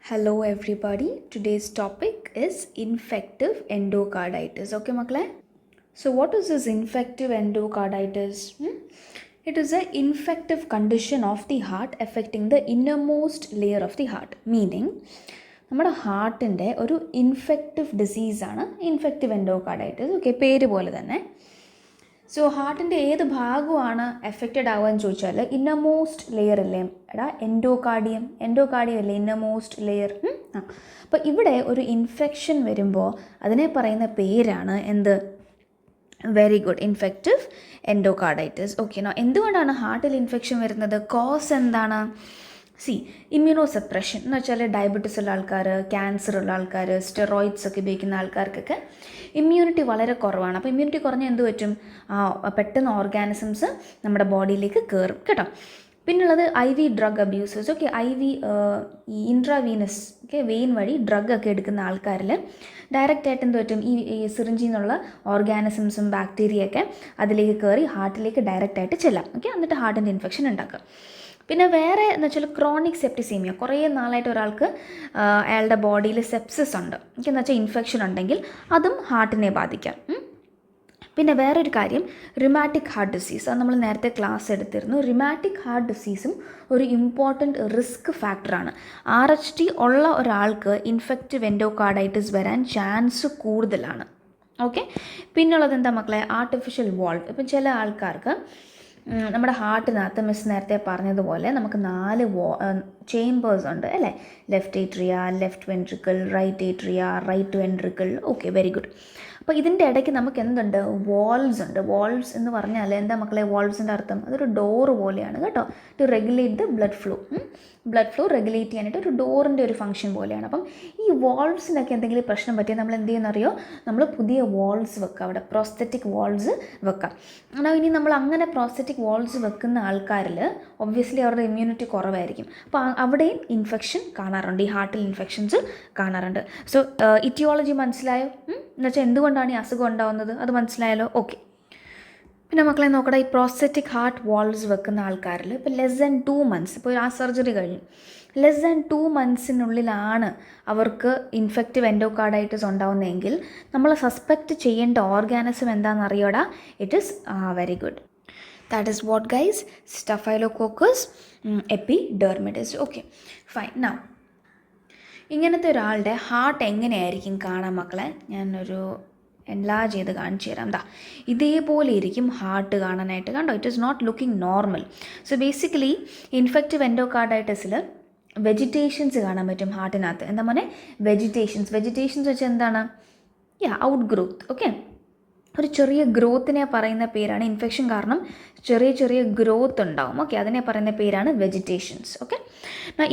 Hello everybody. Today's topic is infective endocarditis. Okay, makle. So what is this infective endocarditis? It is an infective condition of the heart affecting the innermost layer of the heart. Meaning, നമ്മുടെ ഹാർട്ടിൻ്റെ ഒരു infective ഡിസീസാണ് infective endocarditis. Okay, പേര് പോലെ തന്നെ. So ഹാർട്ടിൻ്റെ ഏത് ഭാഗമാണ് affected ആവുക എന്ന് ചോദിച്ചാൽ ഇന്നർമോസ്റ്റ് ലെയർ അല്ലേ എടാ, എൻഡോകാർഡിയം അല്ലേ ഇന്നർമോസ്റ്റ് ലെയർ. അപ്പോൾ ഇവിടെ ഒരു ഇൻഫെക്ഷൻ വരുമ്പോൾ അതിനെ പറയുന്ന പേരാണ് എന്ത്? Very good, infective endocarditis. Okay, എന്തുകൊണ്ടാണ് ഹാർട്ടിൽ ഇൻഫെക്ഷൻ വരുന്നത്? കോസ് എന്താണ്? ഇമ്മ്യൂണോ സപ്രഷൻ എന്ന് വെച്ചാൽ ഡയബറ്റീസ് ഉള്ള ആൾക്കാർ, ക്യാൻസർ ഉള്ള ആൾക്കാർ, സ്റ്റെറോയിഡ്സ് ഒക്കെ ഉപയോഗിക്കുന്ന ആൾക്കാർക്കൊക്കെ ഇമ്മ്യൂണിറ്റി വളരെ കുറവാണ്. അപ്പോൾ ഇമ്മ്യൂണിറ്റി കുറഞ്ഞാൽ എന്ത് പറ്റും? പെട്ടെന്ന് ഓർഗാനിസംസ് നമ്മുടെ ബോഡിയിലേക്ക് കയറും കേട്ടോ. പിന്നുള്ളത് IV drug abusers. Okay, IV ഈ ഇൻട്രാവീനസ് വെയിൻ വഴി ഡ്രഗ് ഒക്കെ എടുക്കുന്ന ആൾക്കാരിൽ ഡയറക്റ്റായിട്ട് എന്ത് പറ്റും? ഈ സിറിഞ്ചിൽ നിന്നുള്ള ഓർഗാനിസംസും ബാക്ടീരിയയൊക്കെ അതിലേക്ക് കയറി ഹാർട്ടിലേക്ക് ഡയറക്റ്റായിട്ട് ചെല്ലാം. ഓക്കെ, എന്നിട്ട് ഹാർട്ടിൻ്റെ ഇൻഫെക്ഷൻ ഉണ്ടാക്കുക. പിന്നെ വേറെ എന്ന് വെച്ചാൽ ക്രോണിക് സെപ്റ്റിസീമിയ. കുറേ നാളായിട്ട് ഒരാൾക്ക് അയാളുടെ ബോഡിയിൽ സെപ്സിസ് ഉണ്ട്, എന്ന് വെച്ചാൽ ഇൻഫെക്ഷൻ ഉണ്ടെങ്കിൽ അതും ഹാർട്ടിനെ ബാധിക്കാം. പിന്നെ വേറൊരു കാര്യം, റിമാറ്റിക് ഹാർട്ട് ഡിസീസ്. അത് നമ്മൾ നേരത്തെ ക്ലാസ് എടുത്തിരുന്നു. റിമാറ്റിക് ഹാർട്ട് ഡിസീസും ഒരു ഇമ്പോർട്ടൻറ്റ് റിസ്ക് ഫാക്ടറാണ്. RH ഉള്ള ഒരാൾക്ക് ഇൻഫെക്റ്റീവ് എൻഡോകാർഡൈറ്റിസ് വരാൻ ചാൻസ് കൂടുതലാണ്. ഓക്കെ, പിന്നുള്ളത് എന്താ മക്കളെ? Artificial valve. ഇപ്പം ചില ആൾക്കാർക്ക് നമ്മുടെ ഹാർട്ടിനകത്ത് മിസ് നേരത്തെ പറഞ്ഞതുപോലെ നമുക്ക് 4 ചേമ്പേഴ്സ് ഉണ്ട് അല്ലേ? Left atria, left ventricle, right atria, right ventricle. Okay, very good. അപ്പോൾ ഇതിൻ്റെ ഇടയ്ക്ക് നമുക്ക് എന്തുണ്ട്? വാൾവ്സ് ഉണ്ട്. വാൾവ്സ് എന്ന് പറഞ്ഞാൽ എന്താ മക്കളെ? വാൾവ്സിൻ്റെ അർത്ഥം അതൊരു ഡോറ് പോലെയാണ് കേട്ടോ. To regulate the blood flow regulate ചെയ്യാനായിട്ട് ഒരു ഡോറിൻ്റെ ഒരു ഫംഗ്ഷൻ പോലെയാണ്. അപ്പം ഈ വാൾവ്സിനൊക്കെ എന്തെങ്കിലും പ്രശ്നം പറ്റിയാൽ നമ്മൾ എന്ത് ചെയ്യുന്നറിയോ? നമ്മൾ പുതിയ വാൾവ്സ് വെക്കുക, അവിടെ പ്രോസ്തെറ്റിക് വാൾവ്സ് വെക്കാം. എന്നാൽ ഇനി നമ്മൾ അങ്ങനെ പ്രോസ്തെറ്റിക് വാൾവ്സ് വെക്കുന്ന ആൾക്കാരിൽ ഒബ്വിയസ്ലി അവരുടെ ഇമ്മ്യൂണിറ്റി കുറവായിരിക്കും. അപ്പോൾ അവിടെയും ഇൻഫെക്ഷൻ കാണാറുണ്ട്, ഈ ഹാർട്ടിൽ ഇൻഫെക്ഷൻസ് കാണാറുണ്ട്. സോ ഇറ്റിയോളജി മനസ്സിലായോ? എന്നുവെച്ചാൽ എന്തുകൊണ്ടാണ് ഈ അസുഖം ഉണ്ടാവുന്നത് അത് മനസ്സിലായല്ലോ. ഓക്കെ, പിന്നെ മക്കളെ നോക്കട്ടെ, ഈ പ്രോസ്തെറ്റിക് ഹാർട്ട് വാൾവ്സ് വെക്കുന്ന ആൾക്കാരിൽ ഇപ്പോൾ ലെസ് ദാൻ 2 months, ഇപ്പോൾ ആ സർജറി കഴിഞ്ഞു, ലെസ് ദാൻ 2 months അവർക്ക് ഇൻഫെക്റ്റീവ് എൻഡോകാർഡൈറ്റിസ് ഉണ്ടാവുന്നതെങ്കിൽ നമ്മൾ സസ്പെക്റ്റ് ചെയ്യേണ്ട ഓർഗാനിസം എന്താണെന്ന് അറിയോടാ? It is very good. That is what guys? Staphylococcus epidermidis. Okay, fine. Now ഇങ്ങനത്തെ ഒരാളുടെ ഹാർട്ട് എങ്ങനെയായിരിക്കും കാണാൻ മക്കളെ? ഞാനൊരു എൻലാർജ് ചെയ്ത് കാണിച്ചു തരാം. ഇതേപോലെ ഇരിക്കും ഹാർട്ട് കാണാനായിട്ട്, കണ്ടോ? It is not looking normal. So basically infective എൻഡോകാർഡൈറ്റിസിൽ വെജിറ്റേഷൻസ് കാണാൻ പറ്റും ഹാർട്ടിനകത്ത്. എന്താ മോനെ? വെജിറ്റേഷൻസ് വെച്ചാൽ എന്താണ്? Out growth. ഓക്കെ, ഒരു ചെറിയ ഗ്രോത്തിനെ പറയുന്ന പേരാണ്. ഇൻഫെക്ഷൻ കാരണം ചെറിയ ഗ്രോത്ത് ഉണ്ടാവും. ഓക്കെ, അതിനെ പറയുന്ന പേരാണ് വെജിറ്റേഷൻസ്. ഓക്കെ,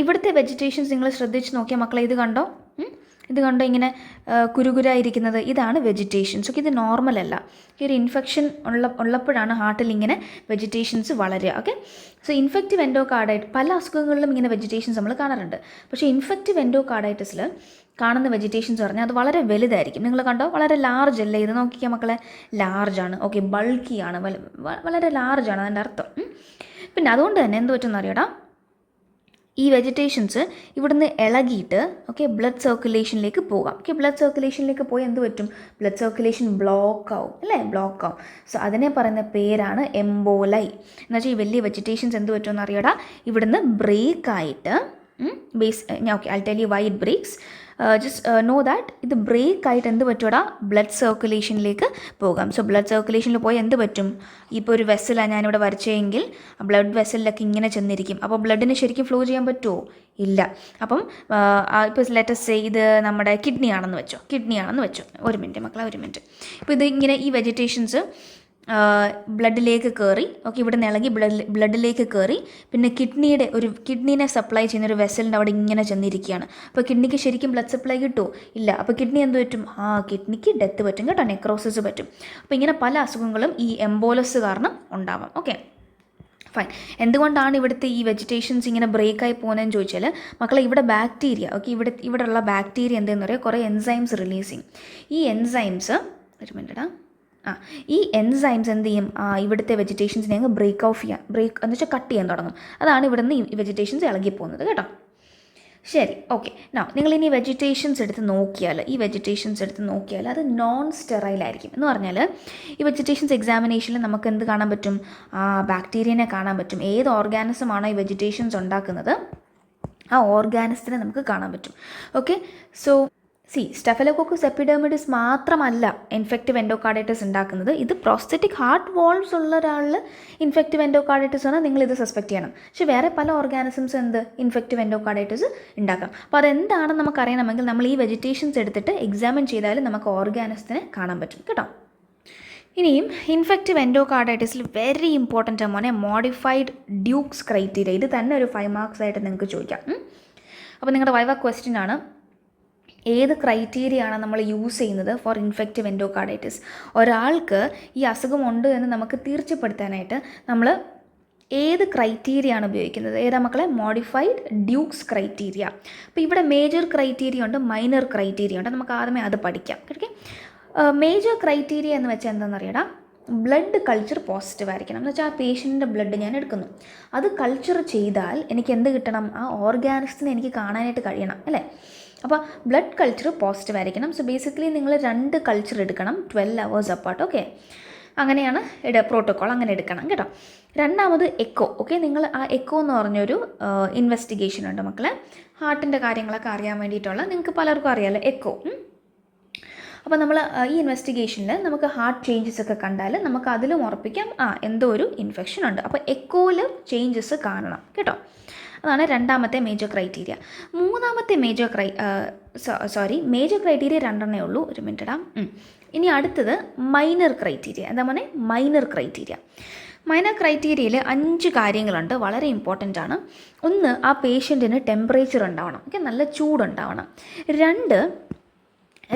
ഇവിടുത്തെ വെജിറ്റേഷൻസ് നിങ്ങൾ ശ്രദ്ധിച്ച് നോക്കിയാൽ മക്കളെ ഇത് കണ്ടോ? ഇങ്ങനെ കുരുകുരായിരിക്കുന്നത് ഇതാണ് വെജിറ്റേഷൻസ്. ഓക്കെ, ഇത് നോർമൽ അല്ല. ഈ ഒരു ഇൻഫെക്ഷൻ ഉള്ളപ്പോഴാണ് ഹാർട്ടിൽ ഇങ്ങനെ വെജിറ്റേഷൻസ് വളരുക. ഓക്കെ, സോ ഇൻഫെക്റ്റീവ് എൻഡോകാർഡൈറ്റിസ് പല അസുഖങ്ങളിലും ഇങ്ങനെ വെജിറ്റേഷൻസ് നമ്മൾ കാണാറുണ്ട്. പക്ഷേ ഇൻഫെക്റ്റീവ് എൻഡോകാർഡൈറ്റിസിൽ കാണുന്ന വെജിറ്റേഷൻസ് പറഞ്ഞാൽ അത് വളരെ വലുതായിരിക്കും. നിങ്ങൾ കണ്ടോ? വളരെ ലാർജ് അല്ലേ ഇത്? നോക്കിയാൽ മക്കളെ, ലാർജാണ്. ഓക്കെ, ബൾക്കിയാണ്, വളരെ ലാർജാണ് അതിൻ്റെ അർത്ഥം. പിന്നെ അതുകൊണ്ട് തന്നെ എന്ത് പറ്റുമെന്ന് അറിയടാ? ഈ വെജിറ്റേഷൻസ് ഇവിടുന്ന് ഇളകിയിട്ട് ബ്ലഡ് സർക്കുലേഷനിലേക്ക് പോകാം. ബ്ലഡ് സർക്കുലേഷനിലേക്ക് പോയി എന്ത് പറ്റും? ബ്ലഡ് സർക്കുലേഷൻ ബ്ലോക്ക് ആവും അല്ലേ? ബ്ലോക്ക് ആവും. സോ അതിനെ പറയുന്ന പേരാണ് എംബോലൈ. എന്നുവെച്ചാൽ ഈ വലിയ വെജിറ്റേഷൻസ് എന്ത് പറ്റുമെന്ന് അറിയടാ? ഇവിടുന്ന് ബ്രേക്കായിട്ട് I'll tell you why it breaks. Just know that ഇത് ബ്രേക്ക് ആയിട്ട് എന്ത് പറ്റുമടാ? ബ്ലഡ് സർക്കുലേഷനിലേക്ക് പോകാം. സോ ബ്ലഡ് സർക്കുലേഷനിൽ പോയി എന്ത് പറ്റും? ഇപ്പോൾ ഒരു വെസലാണ് ഞാനിവിടെ വരച്ചെങ്കിൽ ബ്ലഡ് വെസലിലൊക്കെ ഇങ്ങനെ ചെന്നിരിക്കും. അപ്പോൾ ബ്ലഡിന് ശരിക്കും ഫ്ലോ ചെയ്യാൻ പറ്റുമോ? ഇല്ല. അപ്പം ഇപ്പോൾ ലെറ്റസ് സേ ഇത് നമ്മുടെ കിഡ്നി ആണെന്ന് വെച്ചോ. ഒരു മിനിറ്റ് മക്കളെ, ഒരു മിനിറ്റ്. ഇപ്പോൾ ഇത് ഇങ്ങനെ ഈ വെജിറ്റേഷൻസ് ബ്ലഡിലേക്ക് കയറി. ഇവിടെ നിന്ന് ഇളകി ബ്ലഡിലേക്ക് കയറി. പിന്നെ കിഡ്നീനെ സപ്ലൈ ചെയ്യുന്നൊരു വെസലിൻ്റെ അവിടെ ഇങ്ങനെ ചെന്നിരിക്കുകയാണ്. അപ്പോൾ കിഡ്നിക്ക് ശരിക്കും ബ്ലഡ് സപ്ലൈ കിട്ടുമോ? ഇല്ല. അപ്പോൾ കിഡ്നി എന്ത് പറ്റും? കിഡ്നിക്ക് ഡെത്ത് പറ്റും കേട്ടോ, നെക്രോസിസ് പറ്റും. അപ്പോൾ ഇങ്ങനെ പല അസുഖങ്ങളും ഈ എംബോലസ് കാരണം ഉണ്ടാവാം. Okay, fine. എന്തുകൊണ്ടാണ് ഇവിടുത്തെ ഈ വെജിറ്റേഷൻസ് ഇങ്ങനെ ബ്രേക്കായി പോകുന്നതെന്ന് ചോദിച്ചാൽ മക്കളെ, ഇവിടെ ബാക്ടീരിയ ഇവിടെയുള്ള ബാക്ടീരിയ എന്താണെന്ന് പറയുക? കുറേ എൻസൈംസ് റിലീസ് ചെയ്യും. ഈ എൻസൈംസ് ഒരു മിനിറ്റ് ഈ എൻസൈംസ് എന്ത് ചെയ്യും? ഇവിടുത്തെ വെജിറ്റേഷൻസിനെ അങ്ങ് ബ്രേക്ക് എന്ന് വെച്ചാൽ കട്ട് ചെയ്യാൻ തുടങ്ങും. അതാണ് ഇവിടുന്ന് ഈ വെജിറ്റേഷൻസ് ഇളകി പോകുന്നത് കേട്ടോ. ശരി, ഓക്കെ. നിങ്ങളിനി വെജിറ്റേഷൻസ് എടുത്ത് നോക്കിയാൽ, ഈ വെജിറ്റേഷൻസ് എടുത്ത് നോക്കിയാൽ അത് നോൺ സ്റ്റെറൈൽ ആയിരിക്കും. എന്ന് പറഞ്ഞാൽ ഈ വെജിറ്റേഷൻസ് എക്സാമിനേഷനിൽ നമുക്ക് എന്ത് കാണാൻ പറ്റും? ബാക്ടീരിയനെ കാണാൻ പറ്റും. ഏത് ഓർഗാനിസമാണോ ഈ വെജിറ്റേഷൻസ് ഉണ്ടാക്കുന്നത് ആ ഓർഗാനിസത്തിനെ നമുക്ക് കാണാൻ പറ്റും. ഓക്കെ, സോ സ്റ്റഫിലോകോക്കസ് എപ്പിഡെർമിഡിസ് മാത്രമല്ല ഇൻഫെക്റ്റീവ് എൻഡോകാർഡൈറ്റിസ് ഉണ്ടാക്കുന്നത്. ഇത് പ്രോസ്റ്ററ്റിക് ഹാർട്ട് വാൾവ്സ് ഉള്ള ഒരാളിൽ ഇൻഫെക്റ്റീവ് എൻഡോകാർഡൈറ്റിസ് ആണ് നിങ്ങളിത് സസ്പെക്ട് ചെയ്യണം. പക്ഷേ വേറെ പല ഓർഗാനിസംസ് ഇൻഫെക്റ്റീവ് എൻഡോകാർഡൈറ്റിസ് ഉണ്ടാക്കാം. അപ്പോൾ അതെന്താണെന്ന് നമുക്കറിയണമെങ്കിൽ നമ്മൾ ഈ വെജിറ്റേഷൻസ് എടുത്തിട്ട് എക്സാമിൻ ചെയ്താൽ നമുക്ക് ഓർഗാനിസത്തിനെ കാണാൻ പറ്റും കേട്ടോ. ഇനിയും ഇൻഫെക്റ്റീവ് എൻഡോകാർഡൈറ്റിസിൽ വെരി ഇമ്പോർട്ടൻ്റ് ആണ് മോഡിഫൈഡ് ഡ്യൂക്സ് ക്രൈറ്റീരിയ. ഇത് തന്നെ ഒരു 5 മാർക്സ് ആയിട്ട് നിങ്ങൾക്ക് ചോദിക്കാം. അപ്പോൾ നിങ്ങളുടെ വൈവ ക്വസ്റ്റ്യൻ ആണ്, ഏത് ക്രൈറ്റീരിയ ആണ് നമ്മൾ യൂസ് ചെയ്യുന്നത് ഫോർ ഇൻഫെക്റ്റീവ് എൻഡോകാർഡൈറ്റിസ്? ഒരാൾക്ക് ഈ അസുഖമുണ്ട് എന്ന് നമുക്ക് തീർച്ചപ്പെടുത്താനായിട്ട് നമ്മൾ ഏത് ക്രൈറ്റീരിയ ആണ് ഉപയോഗിക്കുന്നത്? ഏതാ മക്കളെ? Modified duke's criteria. അപ്പോൾ ഇവിടെ മേജർ ക്രൈറ്റീരിയ ഉണ്ട്, മൈനർ ക്രൈറ്റീരിയ ഉണ്ട്. നമുക്ക് ആദ്യമേ അത് പഠിക്കാം. ഓക്കെ, മേജർ ക്രൈറ്റീരിയ എന്ന് വെച്ചാൽ എന്താണെന്നറിയടാ? ബ്ലഡ് കൾച്ചർ പോസിറ്റീവ് ആയിരിക്കണം. എന്ന് വെച്ചാൽ ആ പേഷ്യൻറ്റിൻ്റെ ബ്ലഡ് ഞാൻ എടുക്കുന്നു, അത് കൾച്ചർ ചെയ്താൽ എനിക്ക് എന്ത് കിട്ടണം? ആ ഓർഗാനിസത്തിനെ എനിക്ക് കാണാനായിട്ട് കഴിയണം അല്ലേ? അപ്പോൾ ബ്ലഡ് കൾച്ചർ പോസിറ്റീവ് ആയിരിക്കണം. സോ ബേസിക്കലി നിങ്ങൾ 2 കൾച്ചർ എടുക്കണം 12 hours അപ്പാർട്ട്. ഓക്കെ, അങ്ങനെയാണ് പ്രോട്ടോക്കോൾ, അങ്ങനെ എടുക്കണം കേട്ടോ. രണ്ടാമത് എക്കോ. ഓക്കെ, നിങ്ങൾ ആ എക്കോ എന്ന് പറഞ്ഞൊരു ഇൻവെസ്റ്റിഗേഷൻ ഉണ്ട് മക്കളെ, ഹാർട്ടിൻ്റെ കാര്യങ്ങളൊക്കെ അറിയാൻ വേണ്ടിയിട്ടുള്ള. നിങ്ങൾക്ക് പലർക്കും അറിയാമല്ലോ എക്കോ. അപ്പോൾ നമ്മൾ ഈ ഇൻവെസ്റ്റിഗേഷനിൽ നമുക്ക് ഹാർട്ട് ചേഞ്ചസ് ഒക്കെ കണ്ടാൽ നമുക്ക് അതിലും ഉറപ്പിക്കാം എന്തോ ഒരു ഇൻഫെക്ഷൻ ഉണ്ട്. അപ്പോൾ എക്കോയിൽ ചേഞ്ചസ് കാണണം കേട്ടോ. അതാണ് രണ്ടാമത്തെ മേജർ ക്രൈറ്റീരിയ. മൂന്നാമത്തെ മേജർ ക്രൈറ്റീരിയ 2 ഉള്ളൂ. ഒരു മിനിറ്റ് ഇടാം. ഇനി അടുത്തത് മൈനർ ക്രൈറ്റീരിയ. എന്താ മോനെ? Minor criteria. മൈനർ ക്രൈറ്റീരിയയിൽ 5 കാര്യങ്ങളുണ്ട്, വളരെ ഇമ്പോർട്ടൻ്റ് ആണ്. ഒന്ന്, ആ പേഷ്യൻറ്റിന് ടെമ്പറേച്ചർ ഉണ്ടാവണം. ഓക്കെ, നല്ല ചൂടുണ്ടാവണം.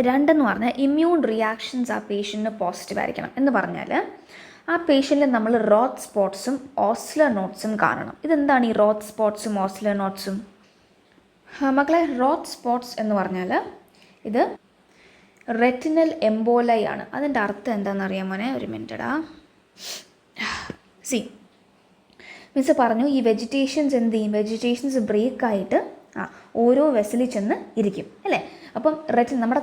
രണ്ടെന്ന് പറഞ്ഞാൽ ഇമ്മ്യൂൺ റിയാക്ഷൻസ് ആ പേഷ്യൻറ്റിന് പോസിറ്റീവ് ആയിരിക്കണം. എന്ന് പറഞ്ഞാൽ ആ പേഷ്യൻറ്റിൽ നമ്മൾ റോത്ത് സ്പോട്ട്സും ഓസ്ലർ നോട്ട്സും കാണണം. ഇതെന്താണ് ഈ റോത്ത് സ്പോട്ട്സും ഓസ്ലർ നോട്ട്സും? മക്കളെ, റോത്ത് സ്പോട്ട്സ് എന്ന് പറഞ്ഞാൽ ഇത് റെറ്റിനൽ എംബോലൈ ആണ്. അതിൻ്റെ അർത്ഥം എന്താണെന്ന് അറിയാൻ മോനെ? ഒരു മിനിറ്റടാ. മിസ് പറഞ്ഞു ഈ വെജിറ്റേഷൻസ് എന്ത് ചെയ്യും? വെജിറ്റേഷൻസ് ബ്രേക്കായിട്ട് ഓരോ വെസലിൽ ചെന്ന് ഇരിക്കും അല്ലേ? അപ്പം നമ്മുടെ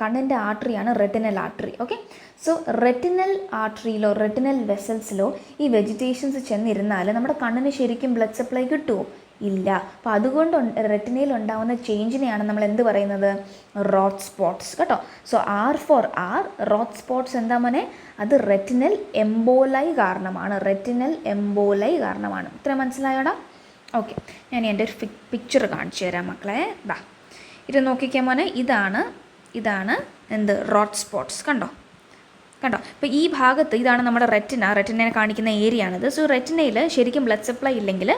കണ്ണിൻ്റെ ആർട്ടറിയാണ് retinal artery. Okay, so retinal ആർട്ടറിയിലോ റെറ്റിനൽ വെസൽസിലോ ഈ വെജിറ്റേഷൻസ് ചെന്നിരുന്നാൽ നമ്മുടെ കണ്ണിന് ശരിക്കും ബ്ലഡ് സപ്ലൈ കിട്ടുമോ? ഇല്ല. അപ്പോൾ അതുകൊണ്ട് റെറ്റിനയിൽ ഉണ്ടാകുന്ന ചേഞ്ചിനെയാണ് നമ്മൾ എന്ത് പറയുന്നത്? റോത്ത് സ്പോട്ട്സ് കേട്ടോ. So R for R, Roth spots എന്താ മോനെ? അത് റെറ്റിനൽ എംബോലൈ കാരണമാണ്. റെറ്റിനൽ എംബോലൈ കാരണമാണ്. ഇത്ര മനസ്സിലായോടാ? ഓക്കെ, ഞാൻ എൻ്റെ ഒരു പിക്ചർ കാണിച്ചു തരാം മക്കളെ. ഇത് നോക്കിക്കാൻ മോനെ, ഇതാണ് എന്ത്? റോത്ത് സ്പോട്ട്സ്. കണ്ടോ? ഇപ്പോൾ ഈ ഭാഗത്ത് ഇതാണ് നമ്മുടെ റെറ്റിനെ കാണിക്കുന്ന ഏരിയ ആണിത്. സോ റെറ്റിനയിൽ ശരിക്കും ബ്ലഡ് സപ്ലൈ ഇല്ലെങ്കിൽ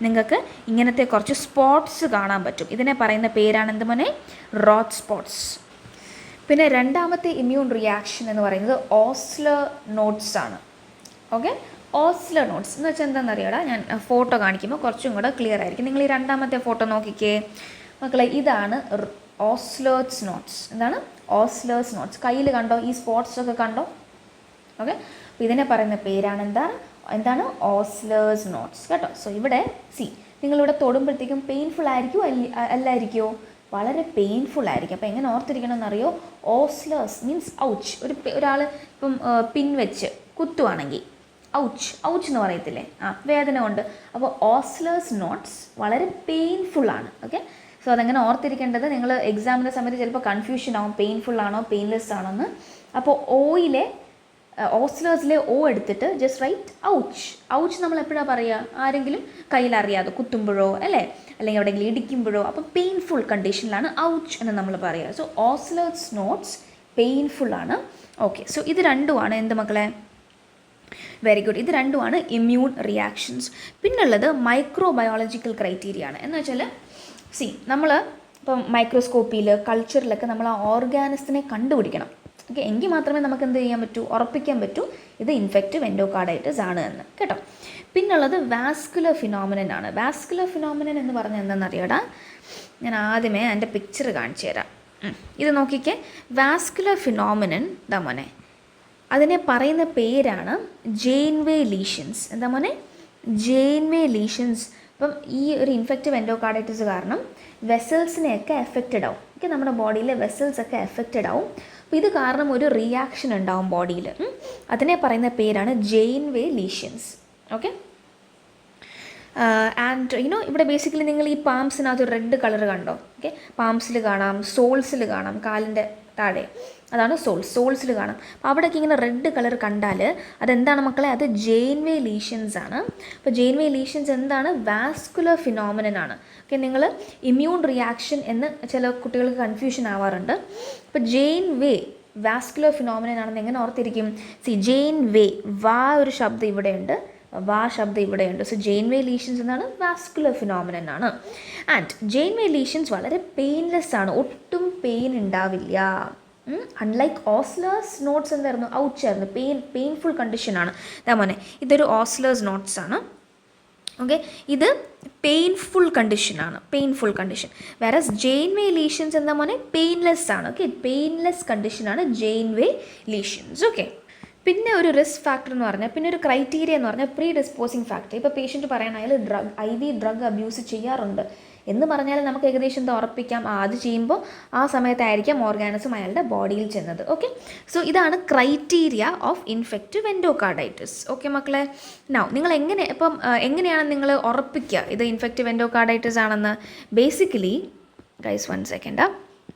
നിങ്ങൾക്ക് ഇങ്ങനത്തെ കുറച്ച് സ്പോട്ട്സ് കാണാൻ പറ്റും. ഇതിനെ പറയുന്ന പേരാണ് എന്ത് മോനെ? റോത്ത് സ്പോട്ട്സ്. പിന്നെ രണ്ടാമത്തെ ഇമ്മ്യൂൺ റിയാക്ഷൻ എന്ന് പറയുന്നത് ഓസ്ലർ നോട്ട്സ് ആണ്. ഓക്കെ, ഓസ്ലർ നോട്ട്സ് എന്ന് വെച്ചാൽ എന്താണെന്നറിയാടാ? ഞാൻ ഫോട്ടോ കാണിക്കുമ്പോൾ കുറച്ചും കൂടെ ക്ലിയർ ആയിരിക്കും. നിങ്ങൾ ഈ രണ്ടാമത്തെ ഫോട്ടോ നോക്കിക്കേ മക്കളെ, ഇതാണ് ഓസ്ലേഴ്സ് നോട്ട്സ്. എന്താണ്? ഓസ്ലേഴ്സ് നോട്ട്സ്. കയ്യിൽ കണ്ടോ? ഈ സ്പോട്ട്സ് ഒക്കെ കണ്ടോ? ഓക്കെ, അപ്പോൾ ഇതിനെ പറയുന്ന പേരാണ് എന്താണ്? ഓസ്ലേഴ്സ് നോട്ട്സ് കേട്ടോ. സോ ഇവിടെ നിങ്ങളിവിടെ തൊടുമ്പോഴത്തേക്കും പെയിൻഫുൾ ആയിരിക്കുമോ? അല്ലായിരിക്കുമോ? വളരെ പെയിൻഫുൾ ആയിരിക്കും. അപ്പോൾ എങ്ങനെ ഓർത്തിരിക്കണമെന്നറിയോ? ഓസ്ലേഴ്സ് മീൻസ് ഔച്ച്. ഒരാൾ ഇപ്പം പിൻ വെച്ച് കുത്തുവാണെങ്കിൽ ഔച്ച് എന്ന് പറയത്തില്ലേ? വേദന കൊണ്ട്. അപ്പോൾ ഓസ്ലേഴ്സ് നോട്ട്സ് വളരെ പെയിൻഫുള്ളാണ്. ഓക്കെ, സോ അതെങ്ങനെ ഓർത്തിരിക്കേണ്ടത്? നിങ്ങൾ എക്സാമിൻ്റെ സമയത്ത് ചിലപ്പോൾ കൺഫ്യൂഷൻ ആവും, പെയിൻഫുൾ ആണോ പെയിൻലെസ് ആണോ എന്ന്. അപ്പോൾ ഓസ്ലേഴ്സിലെ O എടുത്തിട്ട് ജസ്റ്റ് റൈറ്റ് ഔച്ച് നമ്മൾ എപ്പോഴാണ് പറയുക? ആരെങ്കിലും കയ്യിലറിയാതെ കുത്തുമ്പോഴോ അല്ലേ, അല്ലെങ്കിൽ എവിടെയെങ്കിലും ഇടിക്കുമ്പോഴോ. അപ്പോൾ പെയിൻഫുൾ കണ്ടീഷനിലാണ് ഔച്ച് എന്ന് നമ്മൾ പറയുക. സോ ഓസ്ലേഴ്സ് നോട്ട്സ് പെയിൻഫുള്ളാണ്. ഓക്കെ, സോ ഇത് രണ്ടുമാണ് എന്ത് മക്കളെ? Very good. ഇത് രണ്ടുമാണ് ഇമ്മ്യൂൺ റിയാക്ഷൻസ്. പിന്നുള്ളത് മൈക്രോബയോളജിക്കൽ ക്രൈറ്റീരിയ ആണ്. എന്ന് വെച്ചാൽ നമ്മൾ ഇപ്പം മൈക്രോസ്കോപ്പിയിൽ കൾച്ചറിലൊക്കെ നമ്മൾ ആ ഓർഗാനിസത്തിനെ കണ്ടുപിടിക്കണം. ഓക്കെ, എങ്കിൽ മാത്രമേ നമുക്ക് എന്ത് ചെയ്യാൻ പറ്റൂ? ഉറപ്പിക്കാൻ പറ്റൂ ഇത് ഇൻഫെക്റ്റീവ് എൻഡോകാർഡൈറ്റിസ് ആണ് എന്ന് കേട്ടോ. പിന്നുള്ളത് വാസ്കുലർ ഫിനോമിനൻ ആണ്. വാസ്കുലർ ഫിനോമിനൻ എന്ന് പറഞ്ഞാൽ എന്താണെന്നറിയാടാ? ഞാൻ ആദ്യമേ എൻ്റെ പിക്ചർ കാണിച്ചു തരാം. ഇത് നോക്കിക്കേ. വാസ്കുലർ ഫിനോമിനൻ എന്താ മോനെ? അതിനെ പറയുന്ന പേരാണ് ജെയിൻവേ ലീഷൻസ്. എന്താ മോനെ? ജെയിൻവേ ലീഷൻസ് അപ്പം ഈ ഒരു ഇൻഫെക്റ്റീവ് എൻഡോകാർഡൈറ്റിസ് കാരണം വെസൽസിനെയൊക്കെ എഫക്റ്റഡ് ആവും. ഓക്കെ, നമ്മുടെ ബോഡിയിലെ വെസൽസൊക്കെ എഫക്റ്റഡ് ആവും. അപ്പോൾ ഇത് കാരണം ഒരു റിയാക്ഷൻ ഉണ്ടാവും ബോഡിയിൽ. അതിനെ പറയുന്ന പേരാണ് ജെയിൻവേ ലീഷൻസ്. ഓക്കെ, ആൻഡ് ഇവിടെ ബേസിക്കലി നിങ്ങൾ ഈ പാംസിനകത്ത് റെഡ് കളർ കണ്ടോ? ഓക്കെ, പാംസിൽ കാണാം, സോൾസിൽ കാണാം, കാലിൻ്റെ താഴെ അതാണ് സോൾസിൽ കാണാം. അപ്പോൾ അവിടെയൊക്കെ ഇങ്ങനെ റെഡ് കളർ കണ്ടാൽ അതെന്താണ് മക്കളെ? അത് ജെയിൻവേ ലീഷൻസ് ആണ്. അപ്പോൾ ജെയിൻവേ ലീഷൻസ് എന്താണ്? വാസ്കുലർ ഫിനോമിനൻ ആണ്. ഓക്കെ, നിങ്ങൾ ഇമ്മ്യൂൺ റിയാക്ഷൻ എന്ന് ചില കുട്ടികൾക്ക് കൺഫ്യൂഷൻ ആവാറുണ്ട്. അപ്പോൾ ജെയിൻവേ വാസ്കുലർ ഫിനോമിനൻ ആണെന്ന് എങ്ങനെ ഓർത്തിരിക്കും? ജെയിൻവേ, വാ ഒരു ശബ്ദം ഇവിടെയുണ്ട്, വാ ശബ്ദം ഇവിടെയുണ്ട്. സോ ജെയിൻവേ ലീഷൻസ് എന്നാണ് വാസ്കുലർ ഫിനോമിനൻ ആണ്. ആൻഡ് ജെയിൻവേ ലീഷൻസ് വളരെ പെയിൻലെസ് ആണ്, ഒട്ടും പെയിൻ ഉണ്ടാവില്ല. അൺലൈക്ക് ഓസ്ലേഴ്സ് നോട്ട്സ് എന്തായിരുന്നു? ഔച്ചായിരുന്നു, പെയിൻഫുൾ കണ്ടീഷനാണ്. ഇതാ മോനെ, ഇതൊരു ഓസ്ലേഴ്സ് നോട്ട്സ് ആണ്. ഓക്കെ, ഇത് പെയിൻഫുൾ കണ്ടീഷനാണ്, പെയിൻഫുൾ കണ്ടീഷൻ. വേറസ് ജെയിൻവേ ലീഷൻസ് എന്താ മോനെ? പെയിൻലെസ് ആണ്. ഓക്കെ, പെയിൻലെസ് കണ്ടീഷനാണ് ജെയിൻവേ ലീഷൻസ്. ഓക്കെ, പിന്നെ ഒരു റിസ്ക് ഫാക്ടർ എന്ന് പറഞ്ഞാൽ, പിന്നെ ഒരു ക്രൈറ്റീരിയ എന്ന് പറഞ്ഞാൽ പ്രീ ഡിസ്പോസിങ് ഫാക്ടർ. ഇപ്പോൾ പേഷ്യൻറ്റ് പറയണം അയാൾ IV ഡ്രഗ് അബ്യൂസ് ചെയ്യാറുണ്ട് എന്ന് പറഞ്ഞാൽ നമുക്ക് ഏകദേശം എന്താ ഉറപ്പിക്കാം? അത് ചെയ്യുമ്പോൾ ആ സമയത്തായിരിക്കാം ഓർഗാനിസം അയാളുടെ ബോഡിയിൽ ചെന്നത്. ഓക്കെ, സോ ഇതാണ് criteria of infective endocarditis. Okay മക്കളെ, നിങ്ങൾ എങ്ങനെയാണ് നിങ്ങൾ ഉറപ്പിക്കുക ഇത് ഇൻഫെക്റ്റീവ് എൻഡോകാർഡൈറ്റിസ് ആണെന്ന്? Basically guys 1 second,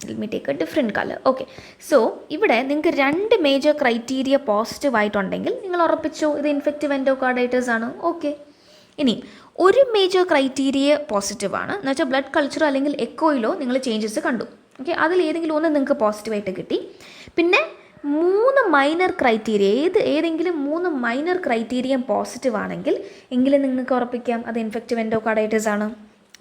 let me take A different colour. Okay, so ഇവിടെ നിങ്ങൾക്ക് 2 മേജർ ക്രൈറ്റീരിയ പോസിറ്റീവ് ആയിട്ടുണ്ടെങ്കിൽ നിങ്ങൾ ഉറപ്പിച്ചോ ഇത് ഇൻഫെക്റ്റീവ് എൻഡോകാർഡൈറ്റിസ് ആണ്. ഓക്കെ, ഇനി ഒരു മേജർ ക്രൈറ്റീരിയ പോസിറ്റീവ് ആണ് എന്ന് വെച്ചാൽ ബ്ലഡ് കൾച്ചറോ അല്ലെങ്കിൽ എക്കോയിലോ നിങ്ങൾ ചേഞ്ചസ് കണ്ടു. ഓക്കെ, അതിലേതെങ്കിലും ഒന്ന് നിങ്ങൾക്ക് പോസിറ്റീവായിട്ട് കിട്ടി. പിന്നെ 3 മൈനർ ക്രൈറ്റീരിയ, ഏതെങ്കിലും 3 മൈനർ ക്രൈറ്റീരിയ പോസിറ്റീവ് ആണെങ്കിൽ എങ്കിലും നിങ്ങൾക്ക് ഉറപ്പിക്കാം അത് ഇൻഫെക്റ്റീവ് എൻഡോകാർഡൈറ്റിസ് ആണ്.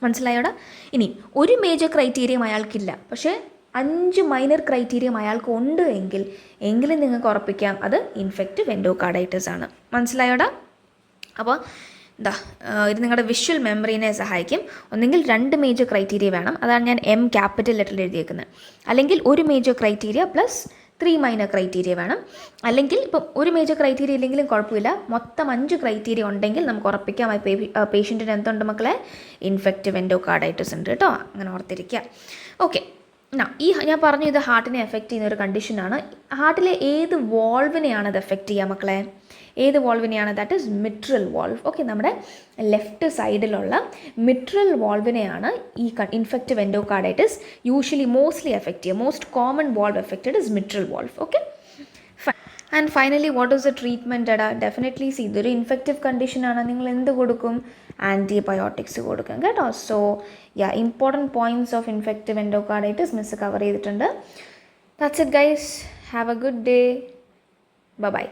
മനസ്സിലായോടാ? ഇനി ഒരു മേജർ ക്രൈറ്റീരിയം അയാൾക്കില്ല, പക്ഷേ 5 മൈനർ ക്രൈറ്റീരിയം അയാൾക്ക് ഉണ്ട് എങ്കിലും നിങ്ങൾക്ക് ഉറപ്പിക്കാം അത് ഇൻഫെക്റ്റീവ് എൻഡോകാർഡൈറ്റിസ് ആണ്. മനസ്സിലായോടാ? അപ്പോൾ ഇത് നിങ്ങളുടെ വിഷ്വൽ മെമ്മറീനെ സഹായിക്കും. ഒന്നെങ്കിൽ 2 മേജർ ക്രൈറ്റീരിയ വേണം, അതാണ് ഞാൻ M ക്യാപിറ്റൽ ലെറ്ററിൽ എഴുതിയേക്കുന്നത്. അല്ലെങ്കിൽ ഒരു major criteria plus 3 minor criteria വേണം. അല്ലെങ്കിൽ ഇപ്പം ഒരു മേജർ ക്രൈറ്റീരിയ ഇല്ലെങ്കിലും കുഴപ്പമില്ല, മൊത്തം 5 ക്രൈറ്റീരിയ ഉണ്ടെങ്കിൽ നമുക്ക് ഉറപ്പിക്കാം പേഷ്യൻറ്റിന് എന്തുണ്ട് മക്കളെ? ഇൻഫെക്റ്റീവ് എൻഡോകാർഡൈറ്റിസ് ഉണ്ട് കേട്ടോ. അങ്ങനെ ഓർത്തിരിക്കുക. ഓക്കെ, ഞാൻ പറഞ്ഞു ഇത് ഹാർട്ടിനെ എഫക്റ്റ് ചെയ്യുന്ന ഒരു കണ്ടീഷനാണ്. ഹാർട്ടിലെ ഏത് വാൾവിനെയാണ് അത് എഫക്റ്റ് ചെയ്യുക മക്കളെ? ഏത് വാൾവിനെയാണ്? That is mitral valve. Okay, നമ്മുടെ ലെഫ്റ്റ് സൈഡിലുള്ള മിട്രൽ വാൾവിനെയാണ് ഈ infective endocarditis usually mostly affect ചെയ്യുക. Most common valve affected is mitral valve. Okay, and finally what is the treatment? Definitely ഇതൊരു ഇൻഫെക്റ്റീവ് കണ്ടീഷനാണ്, നിങ്ങൾ എന്ത് കൊടുക്കും? ആൻറ്റിബയോട്ടിക്സ് കൊടുക്കും കേട്ടോ. So important points of infective endocarditis miss cover ചെയ്തിട്ടുണ്ട്. That's it guys, have a good day, by.